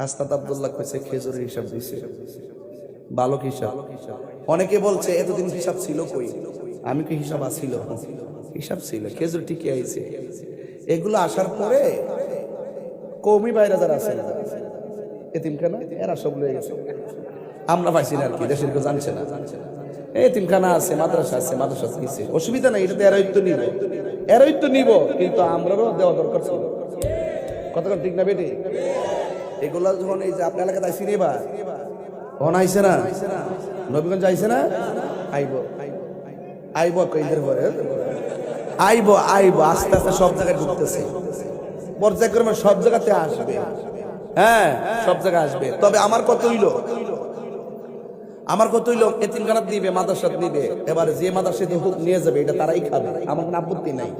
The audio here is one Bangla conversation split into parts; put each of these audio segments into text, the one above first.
আস্তাদ আব্দুল্লাহ কইছে খেজুরের হিসাব দিছে, বালক হিসাব। অনেকে বলছে এতদিন হিসাব ছিল কই, আমি কি হিসাব আসিল? হিসাব ছিল, খেজুর ঠিকই আইছে। এগুলো আসার পরে কওমি বাইরা যারা আছে এতিমখানা, এরা সব লয়ে গেছে। আমরা পাইছি না আর কি, দেশের কেউ জানছে না। এতিমখানা আছে, মাদ্রাসা আছে, মাদ্রাসা দিছে, অসুবিধা নাই, এটাতে এরাই তো নিব, কিন্তু আমরাও দেওয়া দরকার ছিল। কতক্ষণ ঠিক না বেটি? এগুলা যখন এই যে আপনার এলাকাতে আইসি রে বা তখন আইসে না, নবীগঞ্জ আইসে না, আইব কইদের পরে আইব আস্তে আস্তে সব জায়গায় ঢুকতেছে, পর্যায়ক্রমে সব জায়গাতে আসবে। হ্যাঁ, সব জায়গায় আসবে। তবে আমার কত হইলো এতিমখানা দিবে, মাদ্রাসা দিবে। এবার যে মাদ্রাসাতে হুক নিয়ে যাবে এটা তারাই খাবে, আমার কোনো আপত্তি নাই।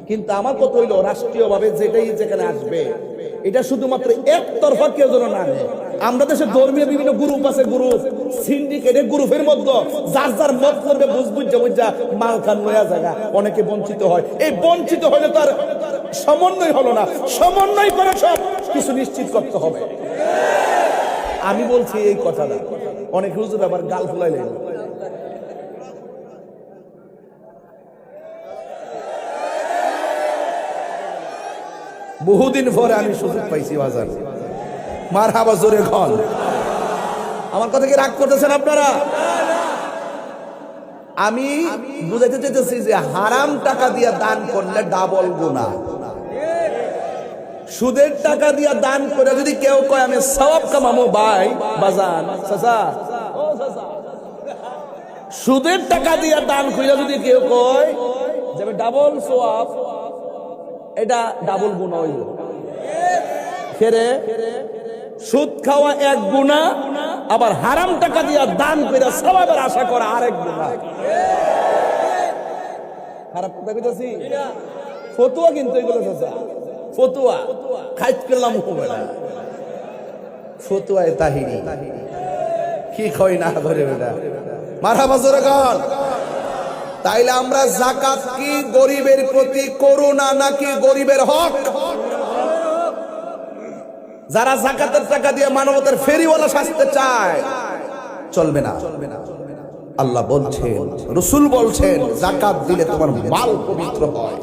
কিন্তু আমার কত হইলো রাষ্ট্রীয় ভাবে যেটাই যেখানে আসবে এটা শুধুমাত্র একতরফা কেউ যেন না নেয়। আমরা দেশে ধর্মীয় বিভিন্ন গ্রুপ আছে, গ্রুপ সিন্ডিকেট, গ্রুপের মধ্যে যার যার মত করবে বুঝা মাল খান নয়া জায়গা, অনেকে বঞ্চিত হয়। এই বঞ্চিত হলে তার সমন্বয় হলো না, সমন্বয় করে সব কিছু নিশ্চিত করতে হবে। আমি বলছি এই কথাটা, অনেক হুজুর আবার গাল ফুলাইলেন। বহুদিন পরে আমি সুযোগ পাইছি বাজার, মারহাবা জোরে খন। আমার কথা কি রাগ করতেছেন আপনারা? আমি বুঝাইতে চাইতেছি যে হারাম টাকা দিয়া দান করলে ডাবল গুনাহ। সুদের টাকা দিয়া দান করে যদি কেউ কয় আমি সওয়াব কামাবো, ভাই বাজান চাচা ও চাচা, সুদের টাকা দিয়া দান কইরা যদি কেউ কয় যে আমি ডাবল সওয়াব, এটা ডাবল গুনাহ হইল। ফেরে সুদ খাওয়া এক গুনাহ, আবার হারাম টাকা দিয়া দান কইরা সওয়াবের আশা করা আরেক গুনাহ। খারাপ কথা কইতাছি? ফতোয়া কিন্তু এগুলো চাচা, ফতুয়া খাইত করলাম হবে না, ফতুয়ায় তাহিরি কি কই না করে বেটা, মারহাবা জোরে কর। তাইলে আমরা যাকাত কি গরিবের প্রতি করুণা নাকি গরিবের হক? যারা যাকাতের টাকা দিয়ে মানবতার ফেরিওয়ালা সাজতে চায় চলবে না। আল্লাহ বলছেন, রাসূল বলছেন, যাকাত দিলে তোমার মাল পবিত্র হয়।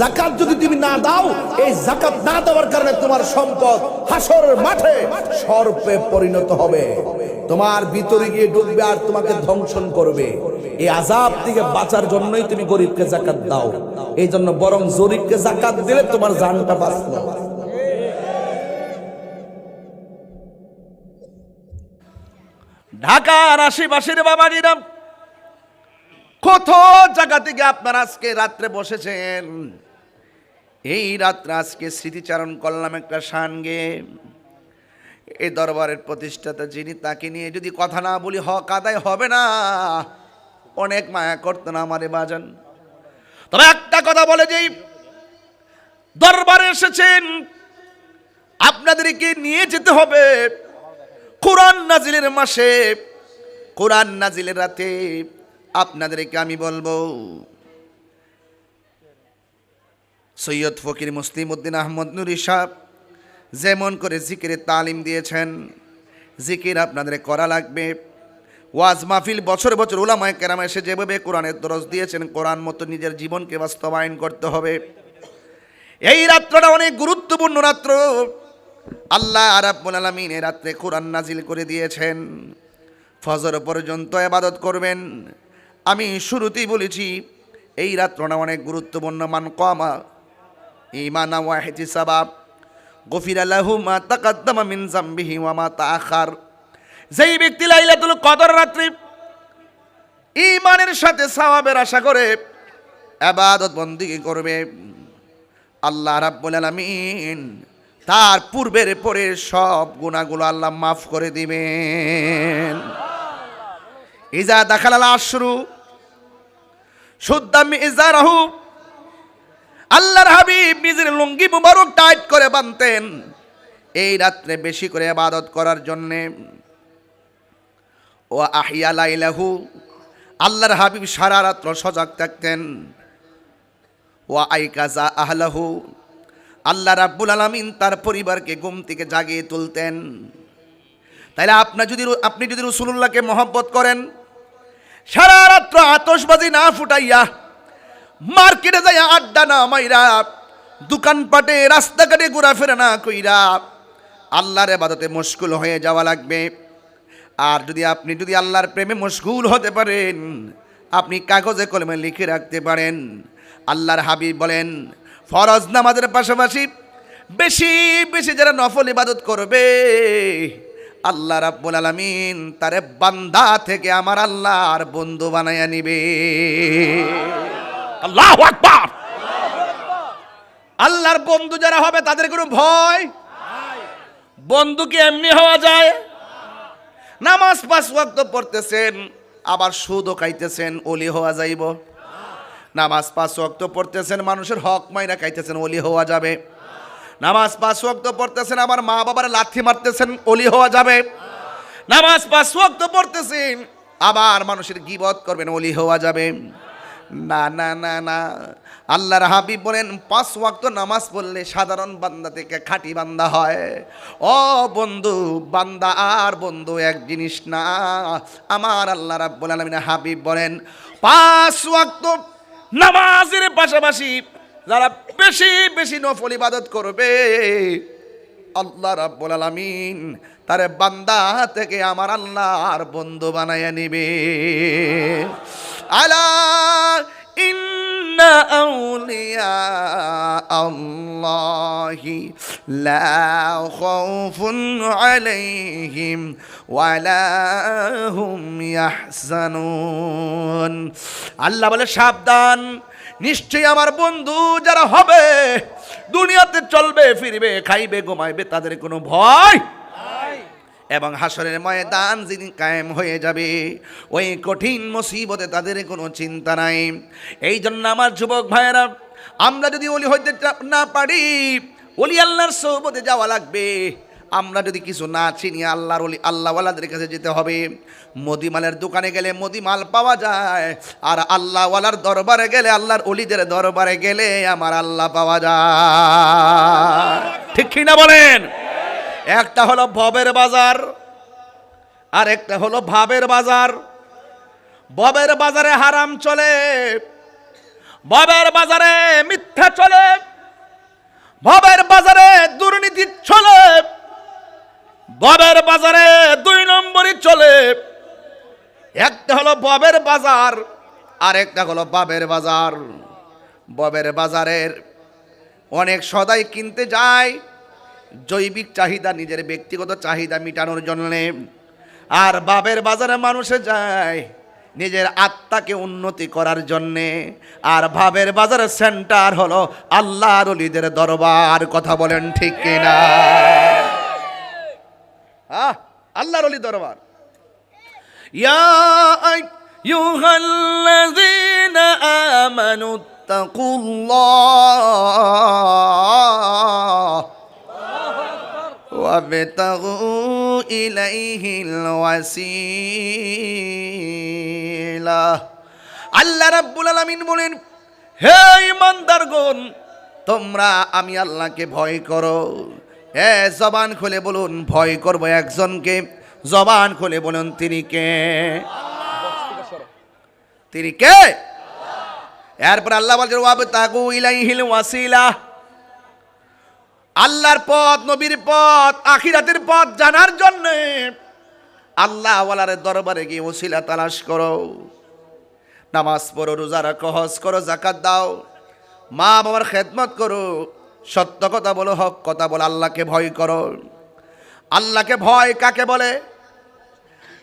যাকাত যদি তুমি না দাও, এই যাকাত না দেওয়ার কারণে তোমার সম্পদ হাসরের মাঠে সর্পে পরিণত হবে, তোমার ভিতরে গিয়ে ডুববে আর তোমাকে ধ্বংসন করবে। এই আযাব থেকে বাঁচার জন্যই তুমি গরিবকে যাকাত দাও। এই জন্য বরং গরিবকে যাকাত দিলে তোমার জানটা বাঁচলো। ঢাকার আশেপাশের বাবাজিরা, কত জায়গা থেকে আপনারা আজকে রাত্রে বসেছেন। এই রাত্রে আজকে স্মৃতিচারণ করলাম একটা শানগে। এই দরবারের প্রতিষ্ঠাতা যিনি, তাকে নিয়ে যদি কথা না বলি হক আদায় হবে না। অনেক মায়া করতো না আমারে বাজান। তবে একটা কথা বলে যেই দরবারে এসেছেন, আপনাদেরকে নিয়ে যেতে হবে কোরআন নাজিলের মাসে, কোরআন নাজিলের রাতে। আপনাদেরকে আমি বলবো, সৈয়দ ফকির মুসলিম উদ্দিন আহমদ নুরি সাহেব যেমন করে জিকিরের তালিম দিয়েছেন, জিকির আপনাদের করা লাগবে। ওয়াজ মাহফিল বছর বছর উলামায়ে কেরাম এসে যেভাবে কোরআনের দরস দিয়েছেন, কোরআন মতো নিজের জীবনকে বাস্তবায়ন করতে হবে। এই রাত্রটা অনেক গুরুত্বপূর্ণ রাত্র। আল্লাহ রাব্বুল আলামিন এই রাত্রে কোরআন নাজিল করে দিয়েছেন। ফজর পর্যন্ত ইবাদত করবেন। আমি শুরুতেই বলেছি এই রাত্রটা অনেক গুরুত্বপূর্ণ। মান কামা ঈমানান ওয়া ইহতিসাবান গফিরা লাহু মা তাকাদ্দামা মিন যামবিহি ওয়া মা তাআখার। যেই ব্যক্তি লাইলাতুল কদর রাত্রি ঈমানের সাথে সওয়াবের আশা করে ইবাদত বন্দেগী করবে, আল্লাহ রাব্বুল আলামিন তার পূর্বের পরের সব গুনাহগুলো আল্লাহ মাফ করে দিবেন। ইজা দাখালাল আশরু শুদ্দা মিজারাহু, আল্লাহর হাবিব নিজের লুঙ্গি মুবারক টাইট করে বাঁধতেন এই রাত্রে বেশি করে ইবাদত করার জন্যে। ও আহিয়া লাইলাহু, আল্লাহর হাবিব সারা রাত্র সজাগ থাকতেন। ওয়া আইকাজা আহলাহু, আল্লাহ রাব্বুল আলামিন তার পরিবারকে ঘুম থেকে জাগিয়ে তুলতেন। তাইলে আপনি যদি রাসূলুল্লাহকে মহব্বত করেন, সারা রাত্র আতশবাজি না ফুটাইয়া, মার্কেটে যাইয়া আড্ডা না মাইরা, দোকানপাটে রাস্তাঘাটে ঘোরাফেরা না কইরা আল্লাহর ইবাদতে মশগুল হয়ে যাওয়া লাগবে। আর আপনি যদি আল্লাহর প্রেমে মশগুল হতে পারেন, আপনি কাগজে কলমে লিখে রাখতে পারেন। আল্লাহর হাবিব বলেন, ফরজ নামাজের পাশাপাশি বেশি বেশি যারা নফল ইবাদত করবে, আল্লাহ রাব্বুল আলামিন তারে বান্দা থেকে আমার আল্লাহর বন্ধু বানায়া নিবে। আল্লাহু আকবার। আল্লাহর বন্ধু যারা হবে তাদের কোনো ভয়? বন্ধু কি এমনি হওয়া যায়? নামাজ 5 ওয়াক্ত পড়তেছেন, আবার সুদও খাইতেছেন, ওলি হওয়া যাইব? নামাজ 5 ওয়াক্ত পড়তেছেন, মানুষের হক মাইরা খাইতেছেন, ওলি হওয়া যাবে? নামাজ 5 ওয়াক্ত পড়তেছেন, আবার মা বাবার লাথি মারতেছেন, ওলি হওয়া যাবে? নামাজ 5 ওয়াক্ত পড়তেছেন, আবার মানুষের গীবত করবেন, ওলি হওয়া যাবে? না না না না। আল্লাহর হাবিব বলেন, 5 ওয়াক্ত নামাজ পড়লে সাধারণ বান্দা থেকে খাঁটি বান্দা হয়। ও বন্ধু, বান্দা আর বন্ধু এক জিনিস না। আমার আল্লাহ রাব্বুল আলামিন হাবিব বলেন, 5 ওয়াক্ত নামাজের পাশাপাশি যারা বেশি বেশি নফল ইবাদত করবে, আল্লাহ রাব্বুল আলামিন তারে বান্দা থেকে আমার আল্লাহর বন্ধু বানায়া নিবে। আলা ইন্না আউলিয়া আল্লাহি লা খাউফুন আলাইহিম ওয়ালা হুম ইয়াহজানুন। আল্লাহ বলে, সাবধান, নিশ্চয়ই আমার বন্ধু যারা হবে, দুনিয়াতে চলবে ফিরবে, খাইবে ঘুমাইবে, তাদের কোনো ভয় এবং হাসরের ময়দান যিনি কায়েম হয়ে যাবে, ওই কঠিন মুসিবতে তাদের কোনো চিন্তা নাই। এই জন্য আমার যুবক ভাইয়েরা, আমরা যদি ওলি হইতে না পারি, ওলি আল্লাহর সোহবতে যাওয়া লাগবে। আমরা যদি কিছু না চিনি, আল্লাহর ওলি আল্লাহওয়ালাদের কাছে যেতে হবে। মুদিমালের দোকানে গেলে মুদিমাল পাওয়া যায়, আর আল্লাহওয়ালার দরবারে গেলে, আল্লাহর ওলিদের দরবারে গেলে আমার আল্লাহ পাওয়া যায়। ঠিক কি না বলেন? একটা হলো ভবের বাজার, আর একটা হলো ভাবের বাজার। ভবের বাজারে হারাম চলে, ভবের বাজারে মিথ্যা চলে, ভবের বাজারে দুর্নীতি চলে, ভবের বাজারে 2 নম্বরই চলে। একটা হলো ভবের বাজার, আর একটা হলো ভাবের বাজার। ভবের বাজারের অনেক সদাই কিনতে যায় জৈবিক চাহিদা, নিজের ব্যক্তিগত চাহিদা মেটানোর জন্যে। আর ভাবের বাজারে মানুষে যায় নিজের আত্মাকে উন্নতি করার জন্যে। আর ভাবের বাজারের সেন্টার হলো আল্লাহর ওলিদের দরবার। কথা বলেন ঠিক কিনা? আল্লাহর ওলি দরবার। ইয়া আইয়ুহাল্লাযীনা আমানু তাকুল্লাহ ওয়াবতাগু ইলাইহিল ওয়াসিলা। আল্লাহ রাব্বুল আলামিন বলেন, হে ঈমানদারগণ, তোমরা আমি আল্লাহকে ভয় করো। জবান খুলে বলুন, ভয় করব একজনকে। জবান খুলে বলুন, তিনি কে? তিনি কে? এরপর আল্লাহ বলছেন, ওয়াবতাগু ইলাইহিল ওয়াসিলা। আল্লাহর পথ, নবীর পথ, আখিরাতের পথ জানার জন্য আল্লাহ ওয়ালার দরবারে গিয়ে ওসিলা তালাশ করো। নামাজ পড়ো, রোজা রাখো, হজ করো, যাকাত দাও, মা বাবার খেদমত করো, সত্য কথা বলো, হক কথা বলো, আল্লাহকে ভয় করো। আল্লাহকে ভয় কাকে বলে?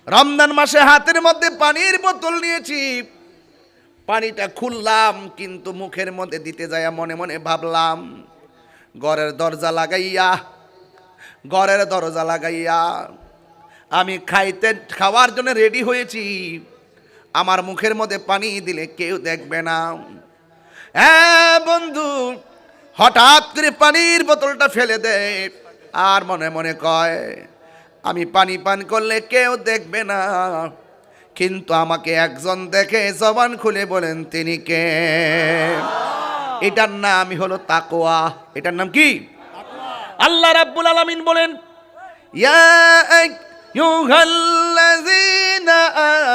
রমজান মাসে হাতের মধ্যে পানির বোতল নিয়েছি, পানিটা খুললাম, কিন্তু মুখের মধ্যে দিতে যায় মনে মনে ভাবলাম, ঘরের দরজা লাগাইয়া আমি খাওয়ার জন্য রেডি হয়েছি। আমার মুখের মধ্যে পানি দিলে কেউ দেখবে না। হ্যাঁ বন্ধু, হঠাৎ করে পানির বোতলটা ফেলে দেয়, আর মনে মনে কয় আমি পানি পান করলে কেউ দেখবে না, কিন্তু আমাকে একজন দেখে। জবান খুলে বলেন, তিনি কে? এটার নামই হলো তাকওয়া। এটার নাম কি? আল্লাহ রাব্বুল আলামিন বলেন, ইয়া আইয়ুহাল্লাযীনা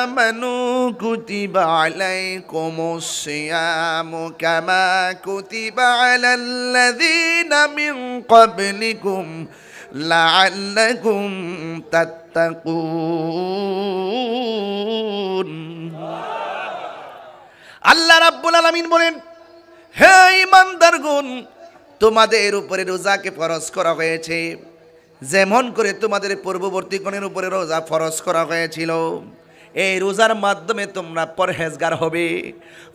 আমানু কুতিবা আলাইকুমুস সিয়ামু কামা কুতিবা আলাল্লাযীনা মিন ক্বাবলিকুম লাআল্লাকুম তাত্তাকুন। আল্লাহ রাব্বুল আলামিন বলেন, হে ঈমানদারগণ, তোমাদের উপরে রোজাকে ফরজ করা হয়েছে যেমন করে তোমাদের পূর্ববর্তীগণের উপরে রোজা ফরজ করা হয়েছিল। এই রোজার মাধ্যমে তোমরা পরহেজগার হবে,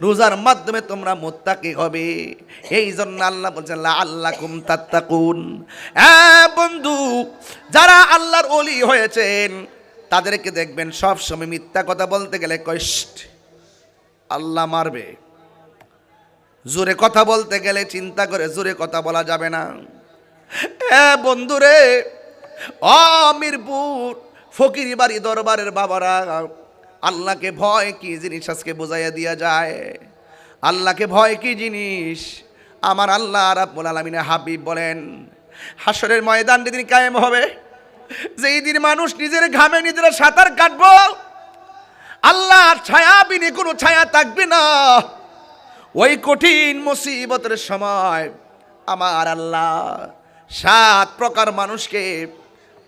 রোজার মাধ্যমে তোমরা মুত্তাকি হবে। এই জন্য আল্লাহ বলছেন লাআল্লাকুম তাত্তাকুন। বন্ধু, যারা আল্লাহর ওলি হয়েছেন তাদেরকে দেখবেন সব সময় মিথ্যা কথা বলতে গেলে কষ্ট, আল্লাহ মারবে। জোরে কথা বলতে গেলে চিন্তা করে জোরে কথা বলা যাবে না। বন্ধুরে, মিরপুর ফকির বাড়ি দরবারের বাবারা, আল্লাহকে ভয় কি জিনিস আজকে বোঝাইয়া দিয়া যায়। আল্লাহকে ভয় কি জিনিস আমার আল্লাহ রাব্বুল আলামিনের হাবিব বলেন, হাসরের ময়দান যেদিন কায়েম হবে, যেই দিন মানুষ নিজের ঘামে নিজেরা সাঁতার কাটবো, আল্লাহর ছায়া বিনে কোনো ছায়া থাকবে না। ওই কঠিন মুসিবতের সময় আমার আল্লাহ 7 প্রকার মানুষকে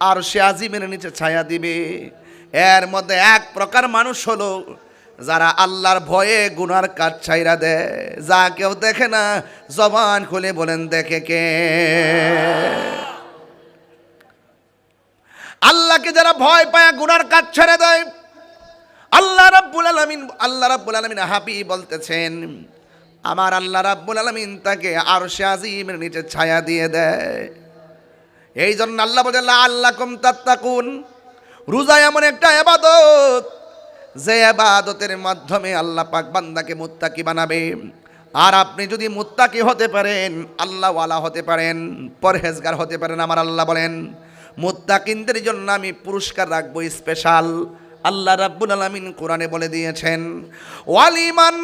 আরশে আজিমের নিচে ছায়া দিবে। এর মধ্যে 1 প্রকার মানুষ হলো যারা আল্লাহর ভয়ে গুনার কাজ ছাইরা দেয়, যা কেউ দেখে না। জবান খুলে বলেন দেখে কে? আল্লাহকে যারা ভয় পায় গুনার কাজ ছেড়ে দেয়, আল্লাহ রাব্বুল আলামিন হাবিব বলতেছেন, আমার আল্লাহ রাব্বুল আলামিন তাকে আরশে আজিমের নিচে ছায়া দিয়ে দেয়। এই জন্য আল্লাহ বলে লাআল্লাকুম তাত্তাকুন। রোজা এমন একটা ইবাদত, যে ইবাদতের মাধ্যমে আল্লাহ পাক বান্দাকে মুত্তাকি বানাবে। আর আপনি যদি মুত্তাকি হতে পারেন, আল্লাহওয়ালা হতে পারেন, পরহেজগার হতে পারেন, আমার আল্লাহ বলেন মুত্তাকিনদের জন্য আমি পুরস্কার রাখবো স্পেশাল। আল্লাহ রাব্বুল আলামিন কোরআনে বলে দিয়েছেন, ওয়ালিমান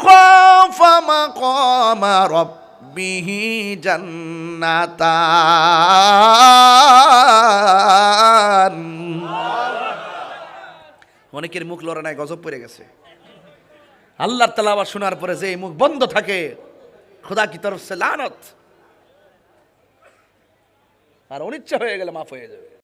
খাফা মাকামা রাব্বিহি জান্নাতান। অনেকের মুখ লড়ে নাই, গজব পড়ে গেছে। আল্লাহর তেলাওয়াত শোনার পরে যে মুখ বন্ধ থাকে, খোদা কি তরফ সে লানত, আর অনিচ্ছা হয়ে গেলে মাফ হয়ে যাবে।